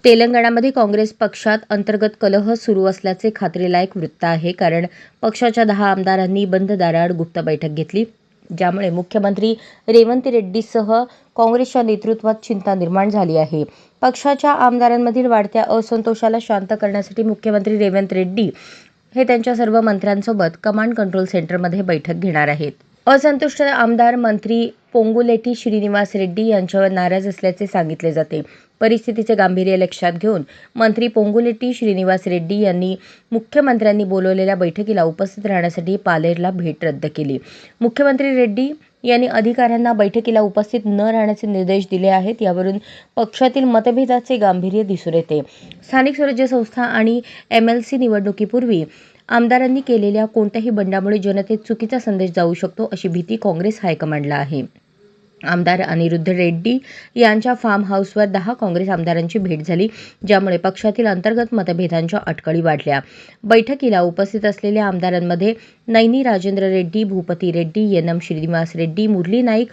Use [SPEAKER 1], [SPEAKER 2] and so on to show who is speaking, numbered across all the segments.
[SPEAKER 1] तेलंगणामध्ये काँग्रेस पक्षात अंतर्गत कलह सुरू असल्याचे खात्रीलायक वृत्त आहे. कारण पक्षाच्या 10 आमदारांनी बंद दाराआड गुप्त बैठक घेतली, ज्यामुळे मुख्यमंत्री रेवंत रेड्डीसह काँग्रेसच्या नेतृत्वात चिंता निर्माण झाली आहे. पक्षाच्या आमदारांमधील वाढत्या असंतोषाला शांत करण्यासाठी मुख्यमंत्री रेवंत रेड्डी हे त्यांच्या सर्व मंत्र्यांसोबत कमांड कंट्रोल सेंटरमध्ये बैठक घेणार आहेत. असंतुष्ट आमदार मंत्री पोंगुलेटी श्रीनिवास रेड्डी यांच्यावर नाराज असल्याचे सांगितले जाते. परिस्थितीचे गांभीर्य लक्षात घेऊन मंत्री पोंगुलेटी श्रीनिवास रेड्डी यांनी मुख्यमंत्र्यांनी बोलवलेल्या बैठकीला उपस्थित राहण्यासाठी पालेरला भेट रद्द केली. मुख्यमंत्री रेड्डी यांनी अधिकाऱ्यांना बैठकीला उपस्थित न राहण्याचे निर्देश दिले आहेत. यावरून पक्षातील मतभेदाचे गांभीर्य दिसून येते. स्थानिक स्वराज्य संस्था आणि MLC निवडणुकीपूर्वी आमदारांनी केलेल्या कोणत्याही बंडामुळे जनतेत चुकीचा संदेश जाऊ शकतो, अशी भीती काँग्रेस हायकमांडला आहे. आमदार अनिरुद्ध रेड्डी यांच्या फार्म हाऊसवर 10 काँग्रेस आमदारांची भेट झाली, ज्यामुळे पक्षातील अंतर्गत मतभेदांच्या अटकळी वाढल्या. बैठकीला उपस्थित असलेल्या आमदारांमध्ये नैनी राजेंद्र रेड्डी, भूपती रेड्डी, YM श्रीनिवास रेड्डी, मुरली नाईक,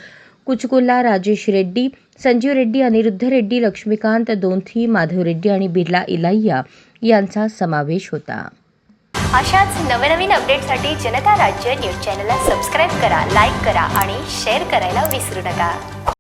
[SPEAKER 1] कुचकुल्ला राजेश रेड्डी, संजीव रेड्डी, अनिरुद्ध रेड्डी, लक्ष्मीकांत दोंथी, माधव रेड्डी आणि बिर्ला इलाहिया यांचा समावेश होता.
[SPEAKER 2] अशाच नवनवीन अपडेटसाठी जनता राज्य न्यूज चॅनलला सबस्क्राईब करा, लाईक करा आणि शेअर करायला विसरू नका.